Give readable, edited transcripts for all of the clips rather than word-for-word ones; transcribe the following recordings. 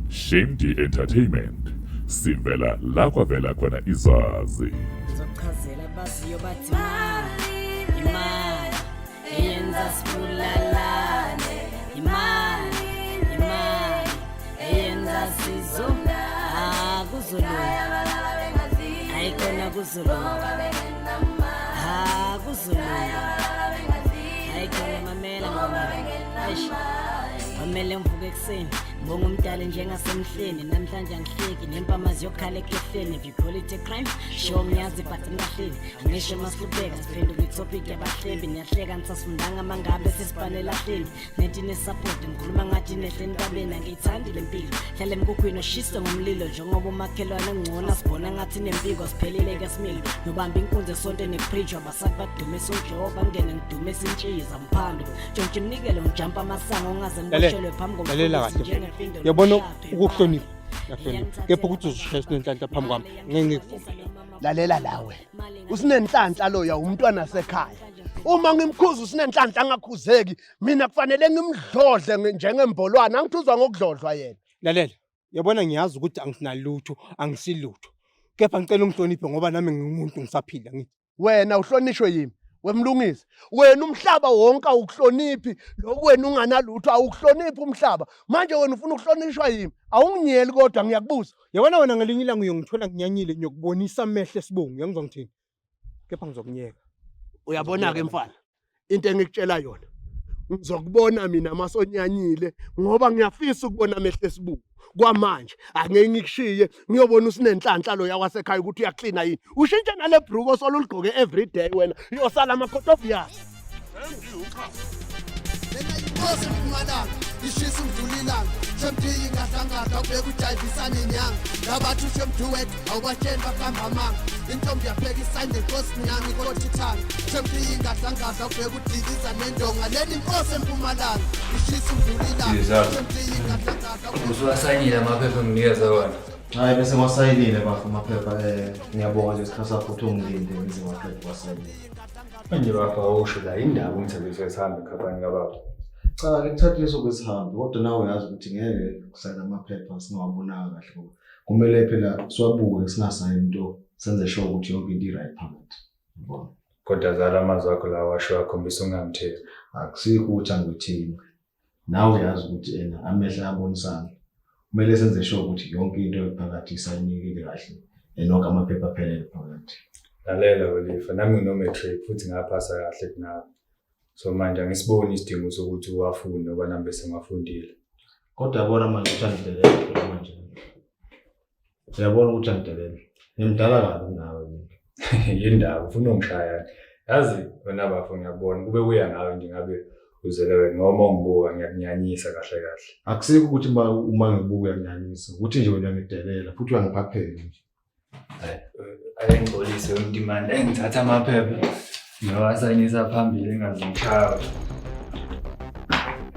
Shemdi Entertainment. Sivela la kwavela khona izazi. Zochazela baziyo bathi imali eyenza sibulalane, imali eyenza sizo kuzolunga, ayikhona kuzolunga, kuzolunga, ayikhona mamela ngoma, mamele mvuke ekuseni. Mbonga umdala njengasemhleni, namhlanje angihleki nempamazi yokhala ekhehleni. If you call it a crime, sure ngiyazi but ngilahleni. Angisho maslubeka siphenduka itopic yabahlebi. Niyahleka ngisasifundanga mangabe sesibhane lahleni. Nethi nesupport ngikhuluma ngathi nehleni kabeni. Angiyithandi le mpilo, hlale emkukhwini oshisa ngomlilo. Njengoba umakhelwane ngcono sibona ngathi nempiko siphelile ke similo. Nobamba inkunzi esonto nepreach abasaki badumisa unjoba ngene ngidumisa intshiza mphando. Jonke imnikelo ngijampa amasango ongaze ngiboshelwe phambi komfundi. Yabona ukuhlonipha yahlonipha kepha ukuthi uzishayisa nenhlanhla phambi kwami ngeke ngikuvumele. Lalela lawe usinenhlanhla lo ya umntwana sekhaya. Uma ngimkhuza usinenhlanhla angakhuzeki, mina kufanele ngimdlodle njengembolwana, angithuzwa ngokudlodlwa yena. Lalela, yabona ngiyazi ukuthi angisinalutho, angisilutho. Kepha ngicela ungihloniphe ngoba nami ngingumuntu ngisaphila ngithi. Wena uhlonishwe yimi, wemlungisi. Wena umhlaba wonke awuhloniphi, lokho wena unganalutho awuhloniphi umhlaba. Manje wena ufuna ukuhlonishwa yimi, awunginyeli kodwa ngiyakubuza. Yabona wena ngelinye ilanga uyongithola nginyanyile ngiyokubonisa amehlo esibongo, uyangizwa ngithini? Kepha ngizokunyeka. Uyabona ke mfana, into engikutshela yona, ngizokubona mina masonyanyile ngoba ngiyafisa ukubona amehlo esibungu. Kwamanje angeke ngikushiye ngiyobona usinenhlanhla lo yakwasekhaya ukuthi uyaklina yini. Ushintshe nale bhruko solugqoke every day wena, uyosala amakhoto of yazi. Inkosi impumalanga ishisa umdulilanga shemthiyi ngahlangana ubeka ujayivisa nenyanga ngabathi ushemduwethu awubatsheni bakamba amanga intombi yapheka isandla inkosi nyanga ikhothi ithanga shemthiyi ngahlangana ubeka udikiza nendonga leli inkosi empumalanga ishisa umdulilanga shemthiyi ngahlangana usuwasayinile amaphepha nginikeza wona. Hayi bese wasayinile bafu amaphepha ngiyabonga nje isikhathi sakho ukuthi ungilinde ngize amaphepha wasayinile. Manje bapha usho la indaba umthetho esihambe ekhapani kababa. Cha ke kuthatha leso kwesihambi kodwa nawe uyazi ukuthi ngeke kusayina amaphepha singawabonanga kahle ngoba kumele phela siwabuke singasayini into senze sure ukuthi yonke into i-right phakathi. Yabona. Kodwa zala amazwi akho la washo akhombisa ungamthetho. Akusikho ukuthi angikuthini. Nawe uyazi ukuthi amehlo ayabonisana. Kumele senze sure ukuthi yonke into ephakathi isayinekile kahle enonke amaphepha aphelele phakathi. Lalela Olifa, nami nginometric futhi ngaphasa kahle kunawe. So manje angisiboni isidingo sokuthi uwafunde ngoba nami bese ngafundile. Kodwa yabona manje uyangidelela manje. Uyabona ukuthi angidelela. Ngimdala kabi nawe mina. Yindaba ufuna ungishaya. Yazi wena bafo ngiyabona kube kuya ngawe nje ngabe uzelewe noma ungibuka ngiyakunyanyisa kahle kahle. Akusikho ukuthi uma ngibuka uyanginyanyisa, ukuthi nje wena ngidelela futhi uyangiphaphela nje. Ayengcolise umdimanda engithatha amaphepha ngiyawasayinisa phambili engazimkhaya.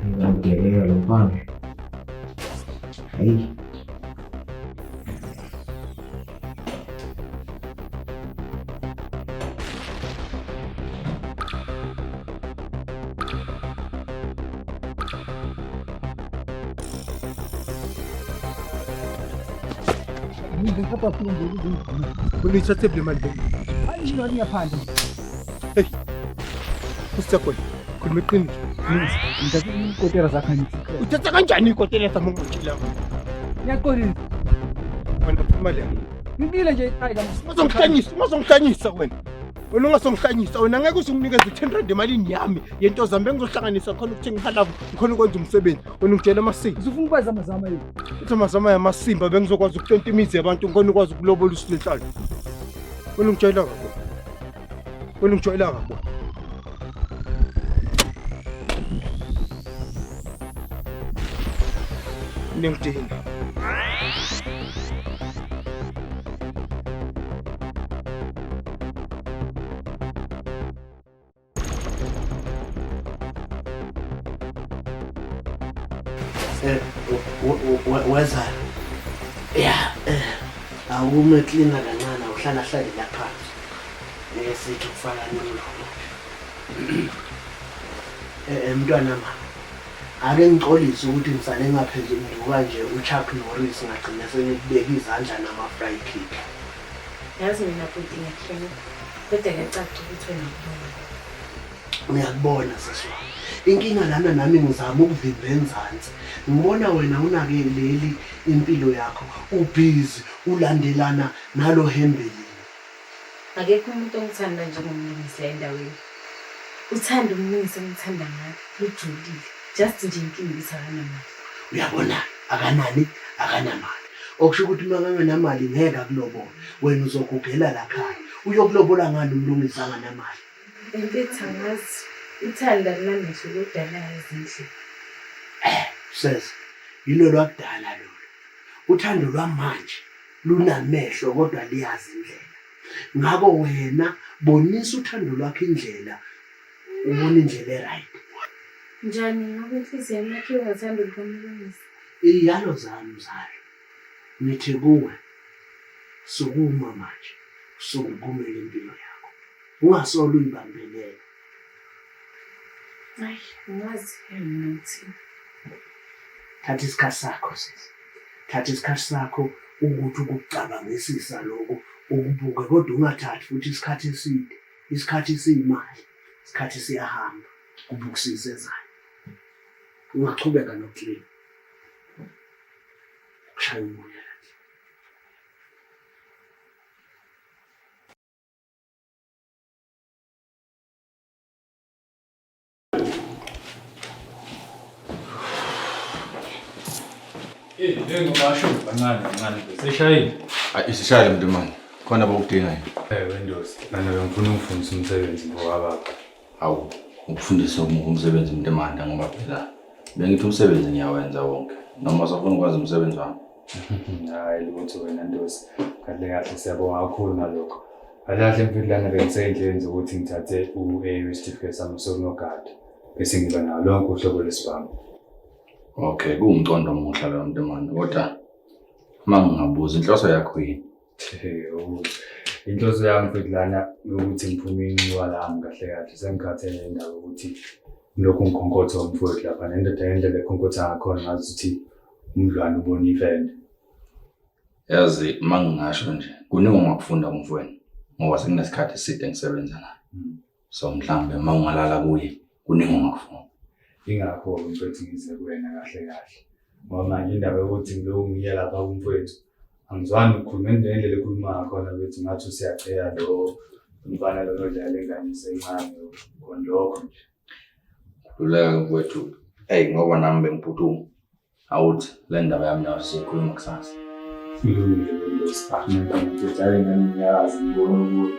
Ngidelela lo mfana. Hayi. Ngikapha phezulu kulithathe le mali. Hayi yini ngiyaphandle. Hey. Usikhona. Khuluma iqiniso. Ngithathe inkotela zakho ngithi. Uthatha kanjani inkotela zamongotshila? Ngiyaqolisa. Wena phuma le. Ngibile nje hayi Uzongihlanyisa wena. Wena ungasongihlanyisa wena ngeke usunginikeze 10 rand emalini yami yento zami bengizohlanganisa khona ukuthi ngihalavu ngikhona ukwenza umsebenzi. Wena ungitshela amasiko. Uzofuna ukwazi amazama yini? Uthi amazama yamasimba bengizokwazi ukutonta imizi yabantu ngikona ukwazi ukulobola usilenhlalo. Wena ungitshela ngabo. Wena ungitshela ngabo. Ningidinga. Weza awume cleaner kancane awuhlala hlale lapha sithi kufaka nomlolo mntwana mama ake ngixolise ukuthi ngisale ngaphenduka nje uChuck Norris ngagcina sengibeka izandla nama-fried cake. Yazi mina futhi ngiyahleka kodwa kuyacaca ukuthi wena Uyakubona sisiwami, inkinga lana nami ngizama ukuvimba enzansi. Ngibona wena unakeleli impilo yakho, ubhizi ulandelana nalo hembeli. akekho umuntu ongithanda njengomlungisi la endaweni. Uthanda umlungisi engithanda ngayo lujulile. Just nje inkinga isakanamali. Uyabona akanani akanamali. Okusho ukuthi uma ngangenamali ngeke akulobola. Wena uzogugela la khaya. Uyokulobola ngani umlungisi anganamali? Mfethu angazi uthanda kulandiswa kodwa ezindle. Says yilo lwakudala lolo. Uthando lwamanje lunamehlo kodwa liyazi indlela. Ngakho wena bonisa uthando lwakhe indlela. Ubona indlela eright. Njani ngoba inhliziyo yami yakhe ungathanda ukumlungisa. Iyalo zami mzali. Ngithi kuwe sukuma manje. Sukumele impilo yakho. Ungasolo uyibambelela. Hayi, ngazi ukuthi Thatha isikhathi sakho sisi. Thatha isikhathi sakho ukuthi ukucabangisisa lokho ukubuke kodwa ungathathi futhi isikhathi eside. Isikhathi siyimali. Isikhathi siyahamba. Ubukisise ezayo. Ungachubeka nokuclean. Kushaya umoya. Ngingasho kancane seshayile. Isishayile mntumane. Khona bawudinga yini? Wendosi. Mina ngifuna ukufundisa umsebenzi ngowababa. Hawu, ukufundisa umsebenzi mntumane ngoba phela bengithi umsebenzi ngiyawenza wonke. Noma usafuna ukwazi umsebenzi wami. Hayi lutho wena Ndosi. Kahle siyabonga kakhulu ngalokho. Alahle mfilana bengisendleni ukuthi ngithathe u-A certificate sami sokunogada. Bese ngiba nalo lonke uhlobo lesibhamu. Okay, kuwumcondo omuhle lo mntumane. Kodwa mangingabuza inhloso yakho yini? Inhloso yami mfilana ukuthi ngiphume inxiwa lami kahle sengikhathele indaba ukuthi lokhu ngikhonkotha umfowethu lapha nendoda yendlela ekhonkotha ngakhona ngazi ukuthi umdlwane ubona ifende. Yazi mangingasho nje kuningi ongakufunda kumfowenu ngoba sekunesikhathi eside ngisebenza naye. So mhlambe mawungalala kuye kuningi ongakufunda. Ingakho mfethu ngize kuwena kahle. Ngoba manje indaba yokuthi ngilo ngiye lapha kumfowethu angizwani ukukhuluma ngendlela ekhuluma ngakhona bethi ngathi usiyacela lo umfana lo nodlala enganise encane konlokho nje. Kuleka kwethu. Ngoba nami bengiphutuma. Awuthi le ndaba yami nayo sikhuluma kusasa. Ilungile Ndosi. Mfethu hayi ngiyazi ngibona ukuthi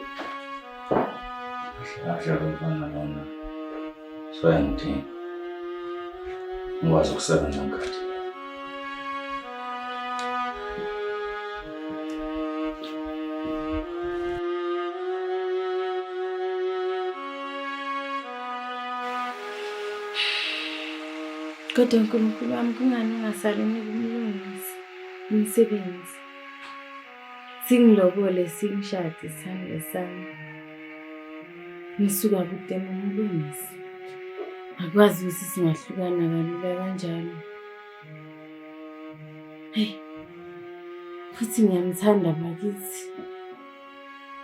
Ahlala umfana lona. So yangithi ngikwazi ukusebenza ngakhathi. kodwa uNkulunkulu wami kungani ungasalini kumlungisi umsebenzi. Singilobole singishade isandla sami. Ngisuka kude nomlungisi. Akwazi ukuthi singahlukana kalula kanjalo. Hey. Futhi ngiyamthanda bakithi.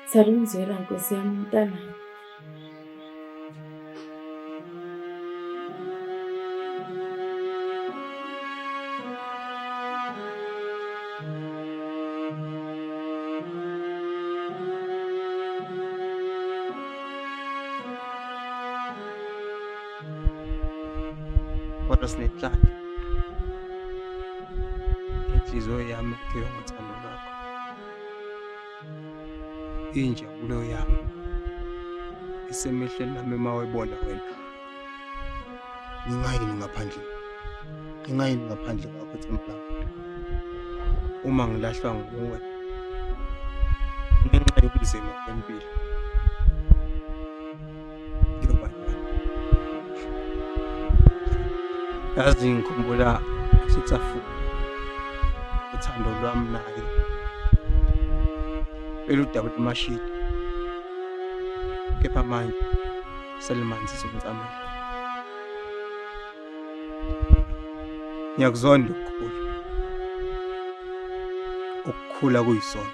Salungizwela Nkosi yami umntana. Kodwa sinenhlahla. Inhliziyo yami ke ngothando lwakho. Injabulo yami isemehlweni nami mawebona wena. Ngingayini ngaphandle kwakho Themba. Uma ngilahlwa nguwe ngenxa yobunzima bempilo. Yazi ngikhumbula sitsafu uthando lwami naye eludaba lemashidi kepha manje selimanzi somtsamelo Ngiyakuzonda ukukhula kuyisona.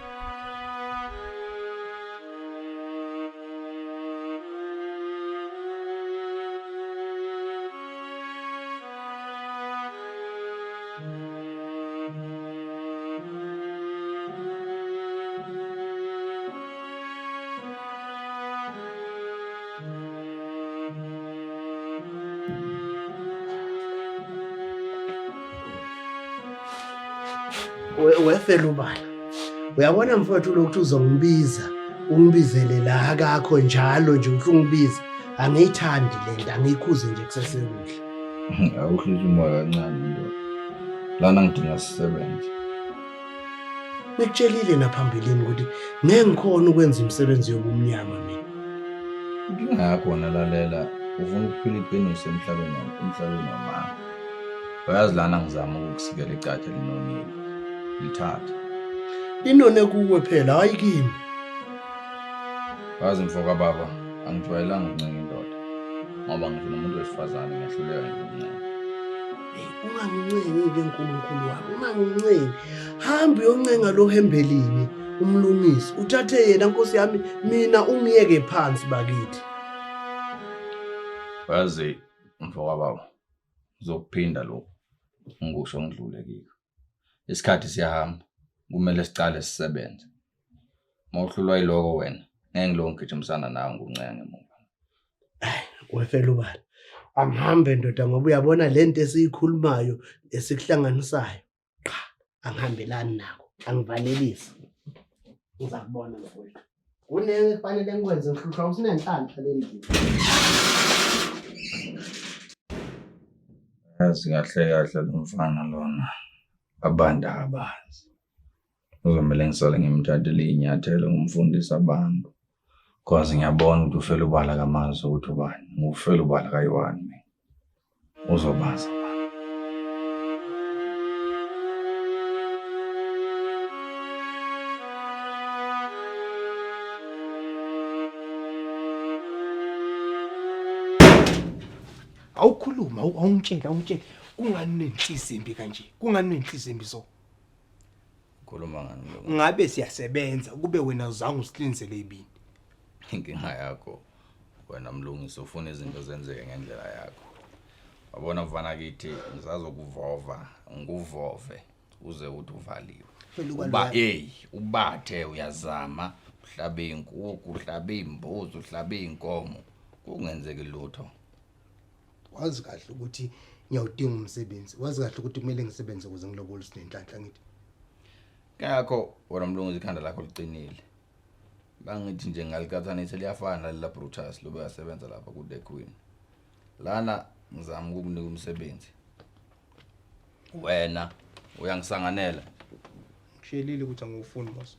Wefela ubala. Uyabona mfowethu lokhu uzongibiza, ungibizele la kakho njalo nje uhlungibiza. Angiyithandi lento, angiyikhuze nje kusesekuhle. Awuhlisa umoya kancane ndoda. Lana ngidinga sisebenze. Ngikutshelile naphambilini ukuthi ngeke ngikhona ukwenza imisebenzi yobumnyama mina. Inkinga yakhona lalela, ufuna ukuphila iqiniso emhlabeni wamanga. Uyazi lana ngizama ukukusikela icatha linonile. Lithatha. Linone kuwe phela, hayi kimi. Wazi mfoka baba, angijwayelanga ukuncenga indoda. Ngoba ngifuna umuntu wesifazane ngiyahluleka nje ukuncenga. Ungangincengi-ke uNkulunkulu wami, ungangincengi. Hamba uyoncenga lo Hembelini, umlungisi. Uthathe yena Nkosi yami, mina ungiyeke phansi bakithi. Wazi mfoka baba, uzokuphinda lokho. Ngisho ngidlule kiko. Isikhathi siyahamba, kumele sicale sisebenze. Mawuhlulwa yiloko wena, ngeke ngilongijimisana nawe ngokuncenga ngemuva. Wefela ubala. Angihambe ndoda ngoba uyabona lento esiyikhulumayo esikuhlanganisayo. Cha, angihambelani nako. Angivalelisi. Ngizakubona mfowethu. Kunenge kufanele ngikwenze ngihlushwa usinenhlanhla lendini. Yazi kahle lo mfana lona. Abanda abazi. Uzomele ngisole ngimthathele inyathelo ngumfundisa abantu. Kwazi ngiyabona ukuthi ufela ubala kamazi ukuthi ubani. Ngufela ubala kayiwani mina. Uzobaza abantu. Awukhuluma, awungitshela. Kungani nenhliziyo embi kanje? Kungani nenhliziyo embi so? Khuluma ngani lo? Ngabe siyasebenza kube wena uzange usilinzele ibini. Inkinga yakho wena mlungisi ufuna izinto zenzeke ngendlela yakho. Wabona mfana kithi ngizazokuvova, ngikuvove uze uthi uvaliwe. Ubathe uyazama, uhlabe inkukhu, uhlabe imbuzi, uhlabe inkomo, kungenzeki lutho. Wazi kahle ukuthi ngiyawudinga umsebenzi. Wazi kahle ukuthi kumele ngisebenze ukuze ngilobole sinenhlanhla ngithi. Ngakho wena mlungisi ikhanda lakho liqinile. Bangithi nje ngalikathanise liyafana la Brutus lobe yasebenza lapha ku The Queen. Lana ngizama ukukunika umsebenzi. Wena uyangisanganela. Ngishiyelile ukuthi angufuni boss.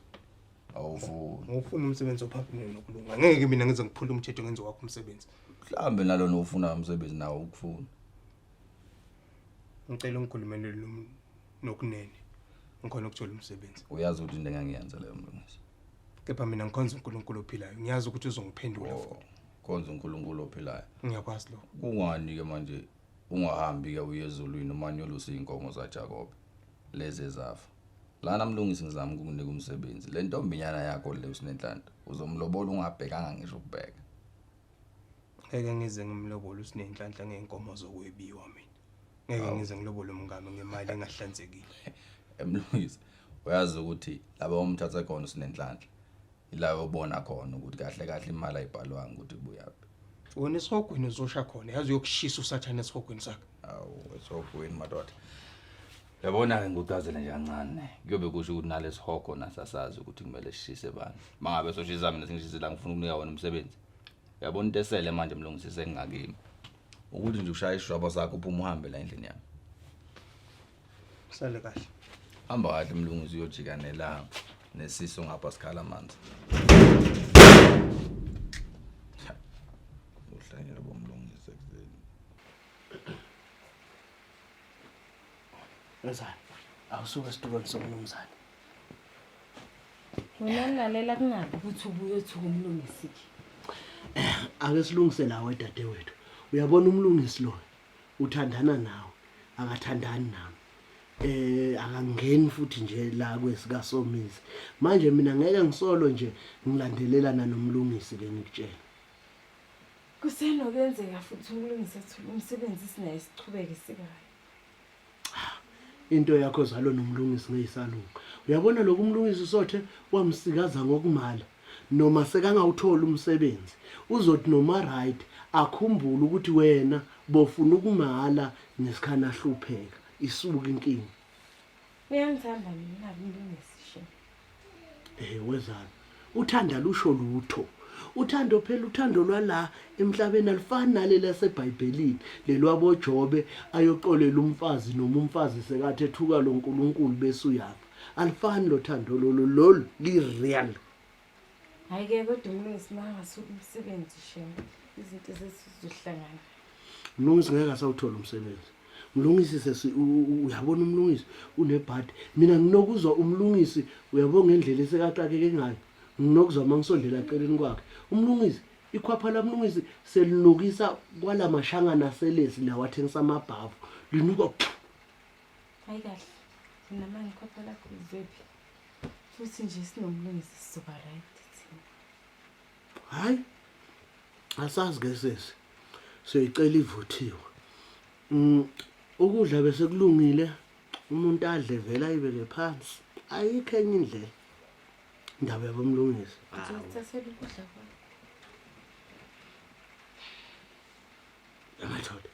Awufuni. Ngufuna umsebenzi ophaphile nokulunga. Ngeke mina ngize ngiphule umthetho ngenze wakho umsebenzi. Mhlambe nalona ufuna umsebenzi nawo ukufuna. Ngicela ungikhulumele nokunene. Ngikhona ukuthola umsebenzi. Uyazi ukuthi into engangiyenza leyo mlungisi. Kepha mina ngikhonza uNkulunkulu ophilayo. Ngiyazi ukuthi uzongiphendula futhi. Khonza uNkulunkulu ophilayo. Ngiyakwazi lokho. Kungani ke manje ungahambi ke uye ezulwini umanyolusa inkomo zaJakobe lezi ezafa. Lana mlungisi ngizama ukukunika umsebenzi. Le ntombinyana yakho le usinenhlanhla uzomlobola ungabhekanga ngisho ukubheka. Ngeke ngize ngimlobole usinenhlanhla ngeenkomo zokwebiwa mina. Ngeke ngize ngilobole umngane ngemali engahlanzekile. Emlungisi uyazi ukuthi laba umthatha khona usinenhlanhla ilayo ubona khona ukuthi kahle imali ayibhalwanga ukuthi ibuyaphi. Wona esihogweni uzosha khona yazi yokushisa usathana esihogweni sakhe. Awu esihogweni madoda. Yabona ke ngicazela nje kancane kuyobe kusho ukuthi nalesihogo nasasazi ukuthi kumele sishise bani. Mangabe soshisa mina singishisela ngifuna ukunika wona umsebenzi. Yabona into esele manje mlungisi sengingakimi. Ukuthi nje ushaya ishwaba sakho uphuma uhambe la endlini yami. Sale kahle. Hamba kahle mlungisi uyojika nelanga nesiso ngapha sikhala amanzi. Uhlanyela bomlungisi ekuzeni. Mzane, awusuke esitulweni somnumzane. Wena nalela kungabi ukuthi ubuye uthuka umlungisi. Ake silungise nawe dadewethu. Uyabona umlungisi lo uthandana nawe, akathandani nami. akangeni futhi nje la kwesika Somizi. Manje mina ngeke ngisolo nje ngilandelelana nomlungisi ke ngikutshela. Kusenokwenzeka futhi umlungisi ethola umsebenzi sinaye sichubeke sikayo. Into yakho zalo nomlungisi ngeyisalungu. Uyabona lokhu umlungisi usothe wamsikaza ngokumala noma sekangawuthola umsebenzi. Uzothi noma right akhumbule ukuthi wena bofuna ukumala nesikhana hlupheka isuka inkingi. Uyangithanda mina umlungisi she. Wezana. Uthanda lusho lutho. Uthando phela uthando lwala emhlabeni alifani naleli laseBhayibhelini lelwabo Jobe ayoxolela umfazi noma umfazi sekathi ethuka lo nkulunkulu bese uyapha. Alifani lo thando lolu li real. Hayi ke kodwa umlungisi mangasuka umsebenzi she. Izinto zesizohlangana. Mlungisi ngeke asawuthola umsebenzi. Mlungisi uyabona umlungisi unebhadi. Mina nginokuzwa umlungisi uyabona ngendlela esekaxakeke ngayo. Nginokuzwa mangisondela eceleni kwakhe. Umlungisi ikhwapha la mlungisi selinukisa kwala mashanga naselesi la wathengisa amabhavu. Linuka. Hayi kahle. Mina manje ikhwapha lakho ivephi. Futhi nje sinomlungisi sizoba right thina. Hayi. Asazi ke sesi. Siyicela ivuthiwe. Ukudla bese kulungile. Umuntu adle vela ayibeke phansi. Ayikho enye indlela. Indaba yabomlungisi. Ngizothathela ukudla kwami. Amathole.